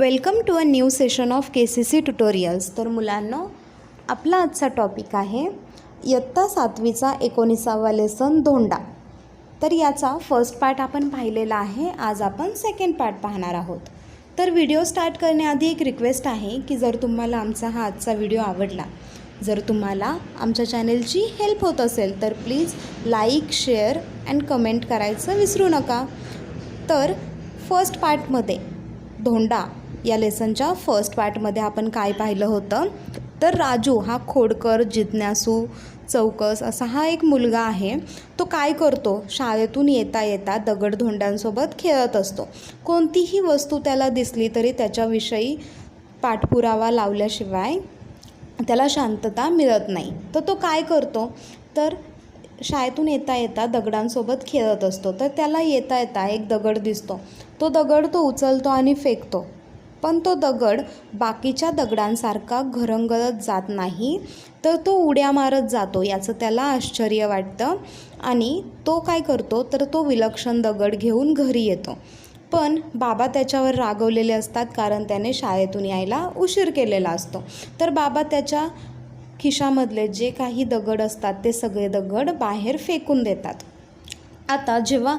Welcome to a new session of KCC tutorials. तर मुलांनो, आपला आजचा टॉपिक आहे इयत्ता 7वीचा 19वा लेसन धोंडा. तर याचा फर्स्ट पार्ट आपण पाहिलेला आहे. आज आपण सेकंड पार्ट पाहणार आहोत. तर व्हिडिओ स्टार्ट करण्याआधी एक रिक्वेस्ट आहे की जर तुम्हाला आमचा हा आजचा व्हिडिओ आवडला, जर तुम्हाला आमच्या चॅनेलची हेल्प होत असेल तर please like, share and comment करायचं विसरू नका. तर फर्स्ट पार्टमध्ये धोंडा या लेसनच्या फर्स्ट पार्टमध्ये आपण काय पाहिलं होतं, तर राजू हा खोडकर, जिज्ञासू, चौकस असा हा एक मुलगा आहे. तो काय करतो, शाळेतून येता येता दगडधोंड्यांसोबत खेळत असतो. कोणतीही वस्तू त्याला दिसली तरी त्याच्याविषयी पाठपुरावा लावल्याशिवाय त्याला शांतता मिळत नाही. तर तो काय करतो, तर शाळेतून येता येता दगडांसोबत खेळत असतो. तर त्याला येता येता एक दगड दिसतो. तो दगड तो उचलतो आणि फेकतो. पण तो दगड बाकीच्या दगडांसारखा घरंगळत जात नाही, तर तो उड्या मारत जातो. याचं त्याला आश्चर्य वाटतं आणि तो काय करतो, तर तो विलक्षण दगड घेऊन घरी येतो. पण बाबा त्याच्यावर रागवलेले असतात कारण त्याने शाळेतून यायला उशीर केलेला असतो. तर बाबा त्याच्या खिशामधले जे काही दगड असतात ते सगळे दगड बाहेर फेकून देतात. आता जेव्हा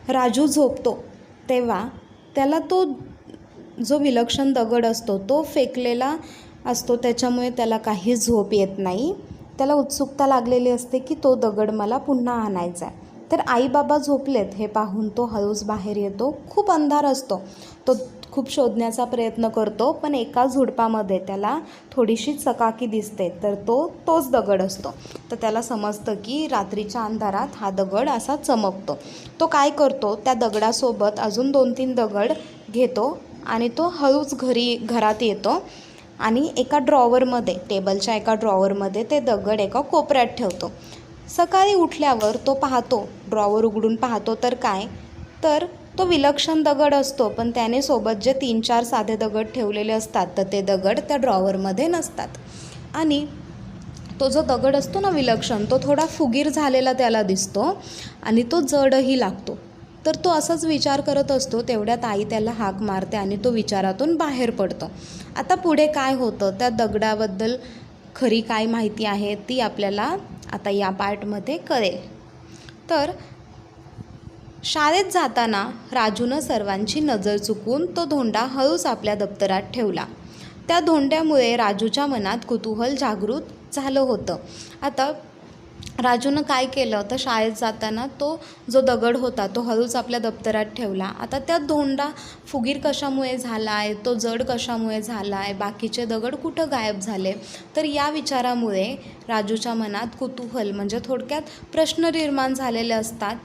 राजू झोपतो तेव्हा त्याला तो जो विलक्षण दगड असतो तो फेकलेला असतो, त्याच्यामुळे त्याला काही झोप येत नाही. त्याला उत्सुकता लागलेली असते की तो दगड मला पुन्हा आणायचा आहे. तर आई बाबा झोपलेत हे पाहून तो हळूच बाहेर येतो. खूप अंधार असतो. तो खूप शोधण्याचा प्रयत्न करतो, पण एका झुडपामध्ये त्याला थोडीशी चकाकी दिसते. तर तोच दगड असतो. तर त्याला समजतं की रात्रीच्या अंधारात हा दगड असा चमकतो. तो काय करतो, त्या दगडासोबत अजून 2-3 दगड घेतो आणि तो हळूच घरात येतो आणि एका ड्रॉवरमध्ये, टेबलच्या एका ड्रॉवरमध्ये ते दगड एका कोपऱ्यात ठेवतो. सकाळी उठल्यावर तो पाहतो, ड्रॉवर उघडून पाहतो, तर काय, तर तो विलक्षण दगड असतो. पण त्याने सोबत जे 3-4 साधे दगड ठेवलेले असतात तर ते दगड त्या ड्रॉवरमध्ये नसतात. आणि तो जो दगड असतो ना विलक्षण, तो थोडा फुगीर झालेला त्याला दिसतो आणि तो जडही लागतो. तर तो असाच विचार करत असतो. तेवढ्यात आई त्याला हाक मारते आणि तो विचारातून बाहेर पडतो. आता पुढे काय होतं, त्या दगडाबद्दल खरी काय माहिती आहे ती आपल्याला आता या पार्टमध्ये कळेल. तर शाळेत जाताना राजूनं सर्वांची नजर चुकवून तो धोंडा हळूच आपल्या दप्तरात ठेवला. त्या धोंड्यामुळे राजूच्या मनात कुतूहल जागृत झालं होतं. आता राजूनं काय केलं, तर शाळेत जाताना तो जो दगड होता तो हळूच आपल्या दप्तरात ठेवला. आता त्या धोंडा फुगीर कशामुळे झाला आहे, तो जड कशामुळे झाला आहे, बाकीचे दगड कुठं गायब झाले, तर या विचारामुळे राजूच्या मनात कुतूहल म्हणजे थोडक्यात प्रश्न निर्माण झालेले असतात.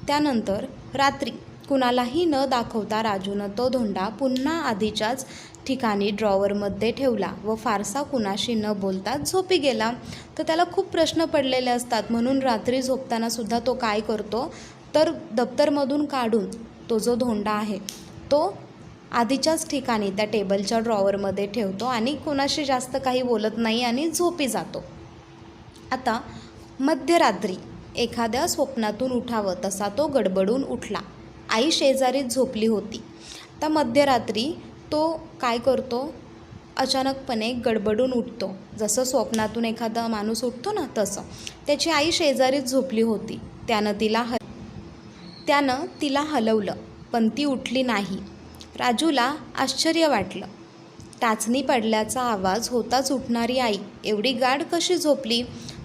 त्यानंतर रात्री कुणालाही न दाखवता राजूनं तो धोंडा पुन्हा आधीच्याच ठिकाणी ड्रॉवरमध्ये ठेवला व फारसा कुणाशी न बोलता झोपी गेला. तर त्याला खूप प्रश्न पडलेले असतात, म्हणून रात्री झोपतानासुद्धा तो काय करतो, तर दप्तरमधून काढून तो जो धोंडा आहे तो आधीच्याच ठिकाणी त्या टेबलच्या ड्रॉवरमध्ये ठेवतो आणि कोणाशी जास्त काही बोलत नाही आणि झोपी जातो. आता मध्यरात्री एखाद्या स्वप्नातून उठावं तसा तो गडबडून उठला. आई शेजारीच झोपली होती. तर मध्यरात्री तो काय करतो, अचानकपणे गडबडून उठतो. जसं स्वप्नातून एखादा माणूस उठतो ना तसं. त्याची आई शेजारीच झोपली होती. त्यानं तिला हलवलं पण ती उठली नाही. राजूला आश्चर्य वाटलं. टाचणी पडल्याचा आवाज होताच उठणारी आई एवढी गाढ कशी झोपली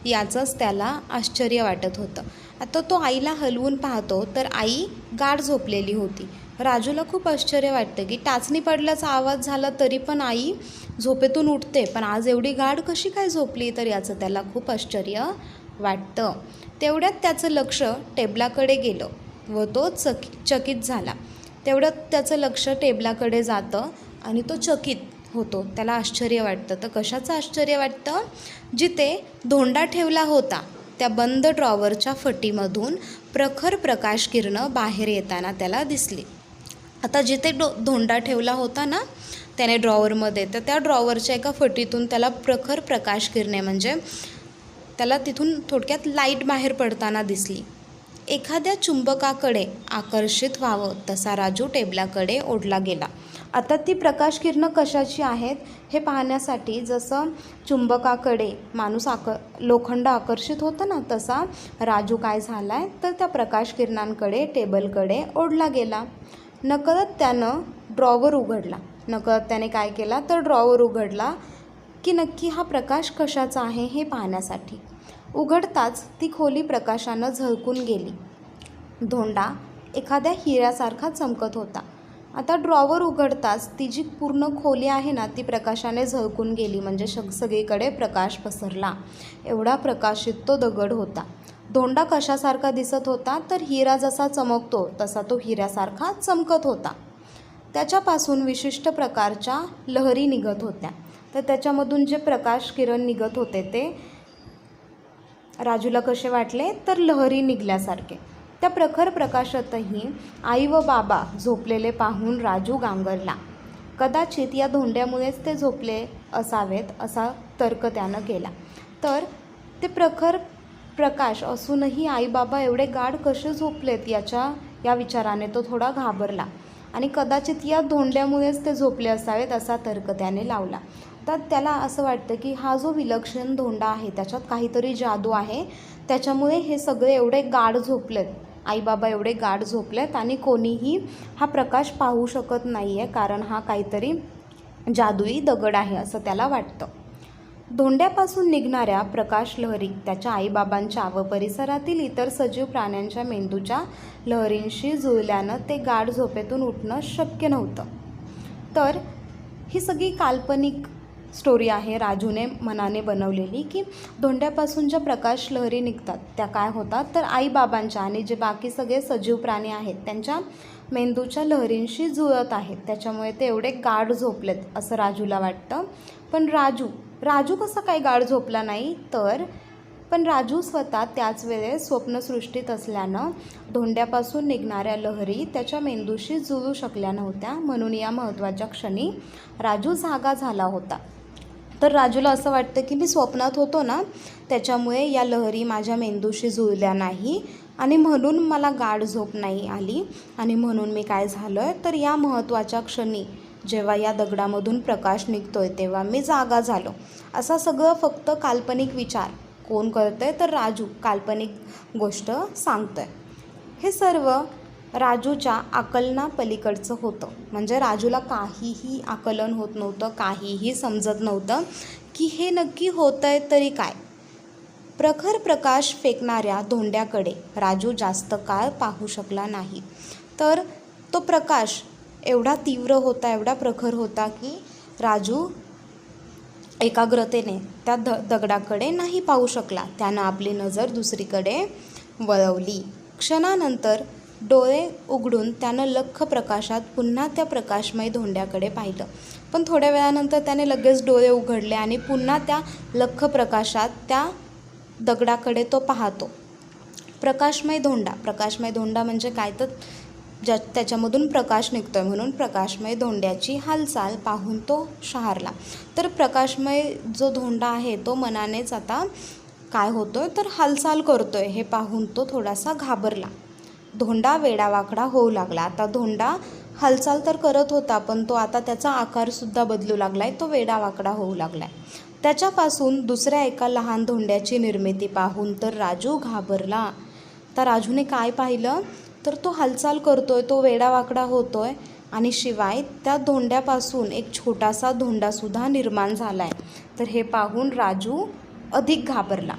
याचंच त्याला आश्चर्य वाटत होतं. आता तो आईला हलवून पाहतो तर आई गाढ झोपलेली होती. राजूला खूप आश्चर्य वाटतं की टाचणी पडल्याचा आवाज झाला तरी पण आई झोपेतून उठते, पण आज एवढी गाढ कशी काय झोपली, तर याचं त्याला खूप आश्चर्य वाटतं. तेवढ्यात त्याचं लक्ष टेबलाकडे गेलं व तो चकित झाला. तेवढ्यात त्याचं लक्ष टेबलाकडे जातं आणि तो चकित होतो. त्याला आश्चर्य वाटतं. तर कशाचं आश्चर्य वाटतं, जिथे धोंडा ठेवला होता त्या बंद ड्रॉवरच्या फटीमधून प्रखर प्रकाश किरणं बाहेर येताना त्याला दिसली. आता जिथे धोंडा ठेवला होता ना त्याने ड्रॉवरमध्ये, तर त्या ड्रॉवरच्या एका फटीतून त्याला प्रखर प्रकाश किरणे म्हणजे त्याला तिथून थोडक्यात लाईट बाहेर पडताना दिसली. एखाद्या चुंबकाकडे आकर्षित व्हावं तसा राजू टेबलाकडे ओढला गेला. आता ती प्रकाश किरणं कशाची आहेत हे पाहण्यासाठी जसं चुंबकाकडे माणूस लोखंड आकर्षित होतं ना, तसा राजू काय झाला आहे तर त्या प्रकाश किरणांकडे टेबलकडे ओढला गेला. नकळत त्यानं ड्रॉवर उघडला. नकळत त्याने काय केला तर ड्रॉवर उघडला की नक्की हा प्रकाश कशाचा आहे हे पाहण्यासाठी. उघडताच ती खोली प्रकाशानं झळकून गेली. धोंडा एखाद्या हिऱ्यासारखा चमकत होता. आता ड्रॉवर उघडताच ती जी पूर्ण खोली आहे ना ती प्रकाशाने झळकून गेली. म्हणजे सगळीकडे प्रकाश पसरला. एवढा प्रकाशित तो दगड होता. धोंडा कशासारखा दिसत होता तर हिरा जसा चमकतो तसा तो हिऱ्यासारखा चमकत होता. त्याच्यापासून विशिष्ट प्रकारच्या लहरी निघत होत्या. तर त्याच्यामधून जे प्रकाश किरण निघत होते ते राजूला कसे वाटले तर लहरी निघल्यासारखे. त्या प्रखर प्रकाशातही आई व बाबा झोपलेले पाहून राजू गांगरला. कदाचित या धोंड्यामुळेच ते झोपले असावेत असा तर्क त्यानं केला. तर ते प्रखर प्रकाश असूनही आई बाबा एवढे गाढ कसे झोपलेत या विचाराने तो थोडा घाबरला आणि कदाचित या धोंड्यामुळेच ते झोपले असावेत असा तर्क त्याने लावला. तर त्याला असं वाटतं की हा जो विलक्षण धोंडा आहे त्याच्यात काहीतरी जादू आहे, त्याच्यामुळे हे सगळे एवढे गाढ झोपलेत, आईबाबा एवढे गाढ झोपलेत आणि कोणीही हा प्रकाश पाहू शकत नाही आहे, कारण हा काहीतरी जादुई दगड आहे असं त्याला वाटतं. धोंड्यापासून निघणाऱ्या प्रकाश लहरी त्याच्या आईबाबांच्या व परिसरातील इतर सजीव प्राण्यांच्या मेंदूच्या लहरींशी जुळल्यानं ते गाढ झोपेतून उठणं शक्य नव्हतं. तर ही सगळी काल्पनिक स्टोरी आहे राजूने मनाने बनवलेली की धोंड्यापासून ज्या प्रकाश लहरी निघतात त्या काय होतात तर आईबाबांच्या आणि जे बाकी सगळे सजीव प्राणी आहेत त्यांच्या मेंदूच्या लहरींशी जुळत आहेत, त्याच्यामुळे ते एवढे गाढ झोपलेत असं राजूला वाटतं. पण राजू कसा काय गाढ झोपला नाही तर पण राजू स्वतः त्याच वेळेस स्वप्नसृष्टीत असल्यानं धोंड्यापासून निघणाऱ्या लहरी त्याच्या मेंदूशी जुळू शकल्या नव्हत्या, म्हणून या महत्त्वाच्या क्षणी राजू जागा झाला होता. तर राजूला असं वाटतं की मी स्वप्नात होतो ना त्याच्यामुळे या लहरी माझ्या मेंदूशी जुळल्या नाही आणि म्हणून मला गाढ झोप नाही आली आणि म्हणून मी काय झालं आहे तर या महत्त्वाच्या क्षणी जेव्हा या दगडामधून प्रकाश निघतोय तेव्हा मी जागा झालो. असा सगळं फक्त काल्पनिक विचार कोण करतं आहे तर राजू काल्पनिक गोष्ट सांगतो आहे. हे सर्व राजूच्या आकलनापलीकडचं होतं. म्हणजे राजूला काहीही आकलन होत नव्हतं, काहीही समजत नव्हतं की हे नक्की होतं आहे तरी काय. प्रखर प्रकाश फेकणाऱ्या धोंड्याकडे राजू जास्त काळ पाहू शकला नाही. तर तो प्रकाश एवढा तीव्र होता, एवढा प्रखर होता की राजू एकाग्रतेने त्या दगडाकडे नाही पाहू शकला. त्यानं आपली नजर दुसरीकडे वळवली. क्षणानंतर डोळे उघडून त्यानं लख्ख प्रकाशात पुन्हा त्या प्रकाशमय धोंड्याकडे पाहिलं. पण थोड्या वेळानंतर त्याने लगेच डोळे उघडले आणि पुन्हा त्या लख्ख प्रकाशात त्या दगडाकडे तो पाहतो. प्रकाशमय धोंडा म्हणजे काय तर त्याच्यामधून प्रकाश निघतो आहे म्हणून प्रकाशमय धोंड्याची हालचाल पाहून तो शहारला. तर प्रकाशमय जो धोंडा आहे तो मनानेच आता काय होतो आहे तर हालचाल करतो आहे हे पाहून तो थोडासा घाबरला. धोंडा वेडावाकडा होऊ लागला. आता धोंडा हालचाल तर करत होता पण तो आता त्याचा आकारसुद्धा बदलू लागला आहे, तो वेडावाकडा होऊ लागला आहे. त्याच्यापासून दुसऱ्या एका लहान धोंड्याची निर्मिती पाहून तर राजू घाबरला. तर राजूने काय पाहिलं तर तो हालचाल करतो आहे, तो वेडावाकडा होतो आहे आणि शिवाय त्या धोंड्यापासून एक छोटासा धोंडासुद्धा निर्माण झाला आहे. तर हे पाहून राजू अधिक घाबरला.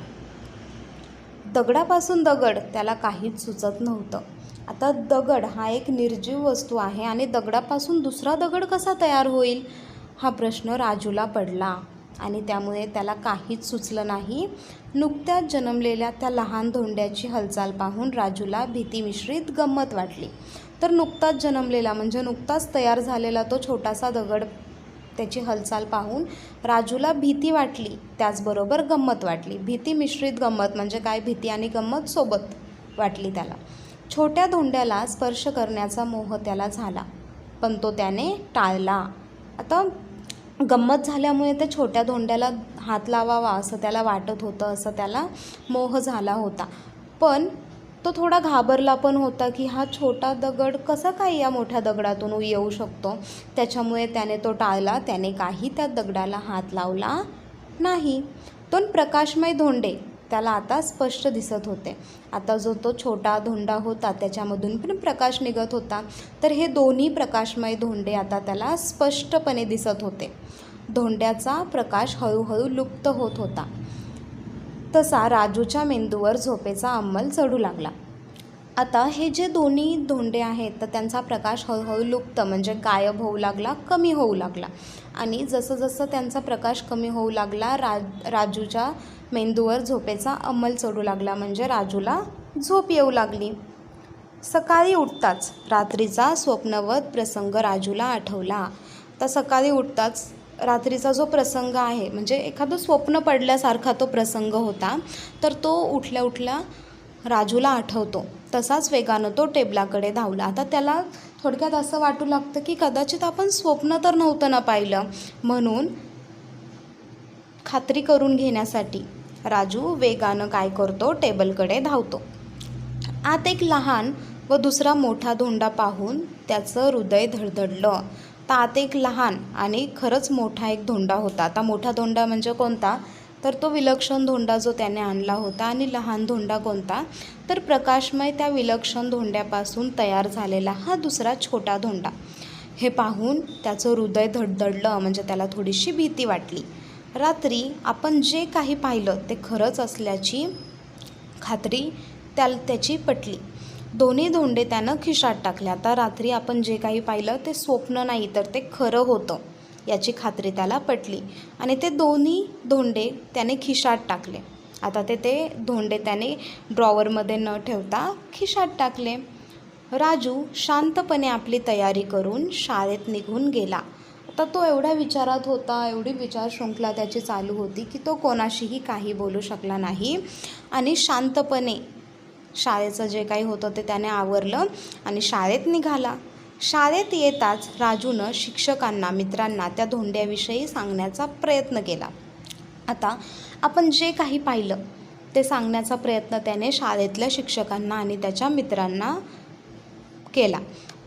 दगडापासून दगड त्याला काहीच सुचत नव्हतं. आता दगड हा एक निर्जीव वस्तू आहे आणि दगडापासून दुसरा दगड कसा तयार होईल हा प्रश्न राजूला पडला आणि त्यामुळे त्याला काहीच सुचलं नाही. नुकत्याच जन्मलेल्या त्या लहान धोंड्याची हालचाल पाहून राजूला भीतीमिश्रित गंमत वाटली. तर नुकताच जन्मलेला म्हणजे नुकताच तयार झालेला तो छोटासा दगड त्याची हालचाल पाहून राजूला भीती वाटली, त्याचबरोबर गंमत वाटली. भीतीमिश्रित गंमत म्हणजे काय, भीती आणि गंमत सोबत वाटली त्याला. छोट्या धोंड्याला स्पर्श करण्याचा मोह त्याला झाला पण तो त्याने टाळला. आता गंमत झाल्यामुळे त्या छोट्या धोंड्याला हात लावावा असं त्याला वाटत होतं, असं त्याला मोह झाला होता. पण तो थोडा घाबरला पण होता की हा छोटा दगड कसा काय या मोठ्या दगडातून येऊ शकतो. त्याच्यामुळे त्याने तो टाळला. त्याने काही त्या दगडाला हात लावला नाही. 2 प्रकाशमय धोंडे त्याला आता स्पष्ट दिसत होते. आता जो तो छोटा धोंडा होता त्याच्यामधून पण प्रकाश निघत होता. तर हे दोन्ही प्रकाशमय धोंडे आता त्याला स्पष्टपणे दिसत होते. धोंड्याचा प्रकाश हळूहळू लुप्त होत होता. तसा राजूच्या मेंदूवर झोपेचा अंमल चढू लागला. आता हे जे दोन्ही धोंडे आहेत तर त्यांचा प्रकाश हळूहळू लुप्त म्हणजे गायब होऊ लागला, कमी होऊ लागला. आणि जसं जसं त्यांचा प्रकाश कमी होऊ लागला राजूच्या मेंदूवर झोपेचा अंमल चढू लागला म्हणजे राजूला झोप येऊ लागली. सकाळी उठताच रात्रीचा स्वप्नवत प्रसंग राजूला आठवला. तर सकाळी उठताच रात्रीचा जो प्रसंग आहे म्हणजे एखादं स्वप्न पडल्यासारखा तो प्रसंग होता. तर तो उठल्या उठल्या राजूला आठवतो. तसाच वेगानं तो टेबलाकडे धावला. आता त्याला थोडक्यात असं वाटू लागतं की कदाचित आपण स्वप्न तर नव्हतं ना पाहिलं. म्हणून खात्री करून घेण्यासाठी राजू वेगानं काय करतो, टेबलकडे धावतो. आत एक लहान व दुसरा मोठा धोंडा पाहून त्याचं हृदय धडधडलं. तर आत एक लहान आणि खरंच मोठा एक धोंडा होता. आता मोठा धोंडा म्हणजे कोणता, तर तो विलक्षण धोंडा जो त्याने आणला होता. आणि लहान धोंडा कोणता, तर प्रकाशमय त्या विलक्षण धोंड्यापासून तयार झालेला हा दुसरा छोटा धोंडा. हे पाहून त्याचं हृदय धडधडलं म्हणजे त्याला थोडीशी भीती वाटली. रात्री आपण जे काही पाहिलं ते खरंच असल्याची खात्री त्याची पटली. दोन्ही धोंडे त्यानं खिशात टाकले. आता रात्री आपण जे काही पाहिलं ते स्वप्न नाही तर ते खरं होतं याची खात्री त्याला पटली. आणि ते दोन्ही धोंडे त्याने खिशात टाकले. आता ते धोंडे त्याने ड्रॉवरमध्ये न ठेवता खिशात टाकले. राजू शांतपणे आपली तयारी करून शाळेत निघून गेला. आता तो एवढ्या विचारात होता, एवढी विचारशृंखला त्याची चालू होती की तो कोणाशीही काही बोलू शकला नाही. आणि शांतपणे शाळेचं जे काही होतं ते त्याने आवरलं आणि शाळेत निघाला. शाळेत येताच राजूनं शिक्षकांना, मित्रांना त्या धोंड्याविषयी सांगण्याचा प्रयत्न केला. आता आपण जे काही पाहिलं ते सांगण्याचा प्रयत्न त्याने शाळेतल्या शिक्षकांना आणि त्याच्या मित्रांना केला.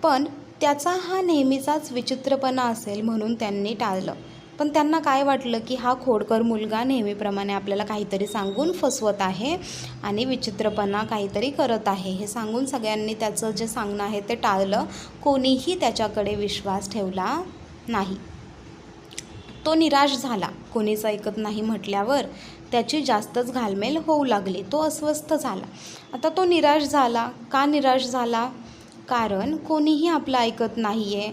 पण त्याचा हा नेहमीचाच विचित्रपणा असेल म्हणून त्यांनी टाळलं. पण त्यांना काय वाटलं की हा खोडकर मुलगा नेहमीप्रमाणे आपल्याला काहीतरी सांगून फसवत आहे आणि विचित्रपणा काहीतरी करत आहे. हे सांगून सगळ्यांनी त्याचं जे सांगणं आहे ते टाळलं. कोणीही त्याच्याकडे विश्वास ठेवला नाही. तो निराश झाला. कोणीच ऐकत नाही म्हटल्यावर त्याची जास्तच घालमेल होऊ लागली. तो अस्वस्थ झाला. आता तो निराश झाला. का निराश झाला, कारण कोणीही आपलं ऐकत नाही आहे,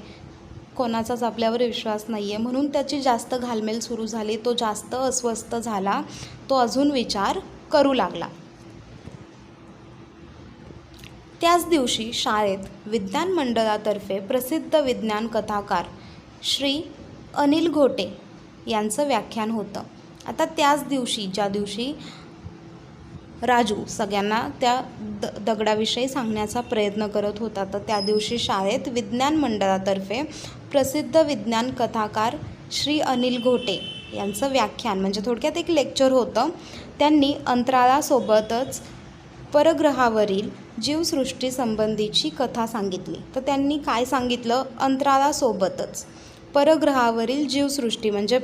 कोणाचाच आपल्यावर विश्वास नाही आहे म्हणून त्याची जास्त घालमेल सुरू झाली. तो जास्त अस्वस्थ झाला. तो अजून विचार करू लागला. त्याच दिवशी शाळेत विज्ञान मंडळातर्फे प्रसिद्ध विज्ञान कथाकार श्री अनिल घोटे यांचं व्याख्यान होतं. आता त्याच दिवशी ज्या दिवशी राजू सगळ्यांना त्या दगडाविषयी सांगण्याचा प्रयत्न करत होता तर त्या दिवशी शाळेत विज्ञान मंडळातर्फे प्रसिद्ध विज्ञान कथाकार श्री अनिल घोटे यांचं व्याख्यान म्हणजे थोडक्यात एक लेक्चर होतं. त्यांनी अंतराळासोबतच परग्रहावरील जीवसृष्टीसंबंधीची कथा सांगितली. तर त्यांनी काय सांगितलं, अंतराळासोबतच परग्रहावरील जीवसृष्टी म्हणजे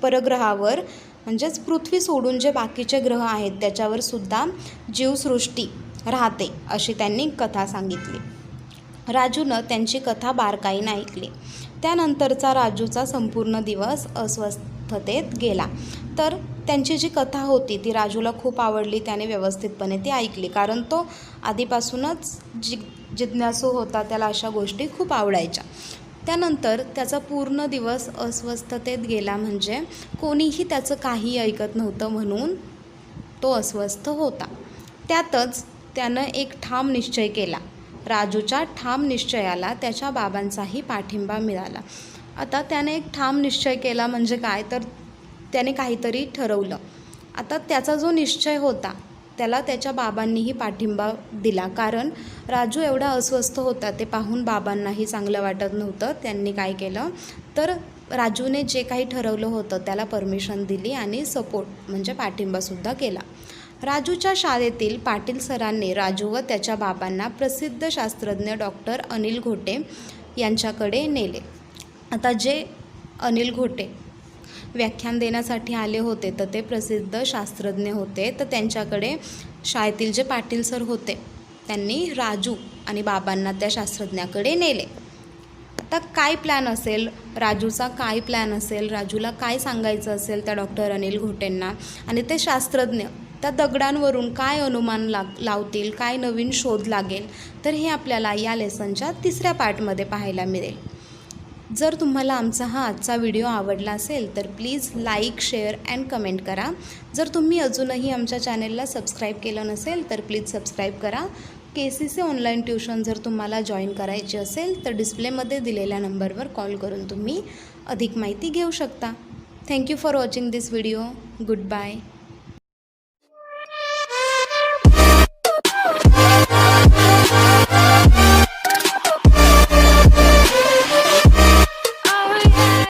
परग्रहावर म्हणजेच पृथ्वी सोडून जे बाकीचे ग्रह आहेत त्याच्यावर सुद्धा जीवसृष्टी राहते अशी त्यांनी कथा सांगितली. राजूनं त्यांची कथा बारकाईनं ऐकली. त्यानंतरचा राजूचा संपूर्ण दिवस अस्वस्थतेत गेला. तर त्यांची जी कथा होती ती राजूला खूप आवडली. त्याने व्यवस्थितपणे ती ऐकली कारण तो आधीपासूनच जिज्ञासू होता. त्याला अशा गोष्टी खूप आवडायच्या. त्यानंतर त्याचा पूर्ण दिवस अस्वस्थतेत गेला म्हणजे कोणीही त्याचं काही ऐकत नव्हतं म्हणून तो अस्वस्थ होता. त्यातच त्यानं एक ठाम निश्चय केला. राजूच्या ठाम निश्चयाला त्याच्या बाबांचाही पाठिंबा मिळाला. आता त्याने एक ठाम निश्चय केला म्हणजे काय, तर त्याने काहीतरी ठरवलं. आता त्याचा जो निश्चय होता त्याला त्याच्या बाबांनीही पाठिंबा दिला कारण राजू एवढा अस्वस्थ होता ते पाहून बाबांनाही चांगलं वाटत नव्हतं. त्यांनी काय केलं तर राजूने जे काही ठरवलं होतं त्याला परमिशन दिली आणि सपोर्ट म्हणजे पाठिंबासुद्धा केला. राजूच्या शाळेतील पाटील सरांनी राजू व त्याच्या बाबांना प्रसिद्ध शास्त्रज्ञ डॉक्टर अनिल घोटे यांच्याकडे नेले. आता जे अनिल घोटे व्याख्यान देण्यासाठी आले होते तर ते प्रसिद्ध शास्त्रज्ञ होते. तर त्यांच्याकडे शाळेतील जे पाटील सर होते त्यांनी राजू आणि बाबांना त्या शास्त्रज्ञाकडे नेले. आता काय प्लॅन असेल राजूचा, काय प्लॅन असेल, राजूला काय सांगायचं असेल त्या डॉक्टर अनिल घोटेंना, आणि ते शास्त्रज्ञ त्या दगडांवरून काय अनुमान लावतील, काय नवीन शोध लागेल, तर हे आपल्याला या लेसनच्या 3ऱ्या पार्टमध्ये पाहायला मिळेल. जर तुम्हाला आमचा हा आजचा व्हिडिओ आवडला असेल तर please like, share and comment करा. जर तुम्ही अजूनही आमच्या चॅनेलला सबस्क्राईब केलं नसेल तर प्लीज सबस्क्राईब करा. KCC ऑनलाईन ट्यूशन जर तुम्हाला जॉईन करायची असेल तर डिस्प्लेमध्ये दिलेल्या नंबरवर कॉल करून तुम्ही अधिक माहिती घेऊ शकता. Thank you for watching this video. Good bye.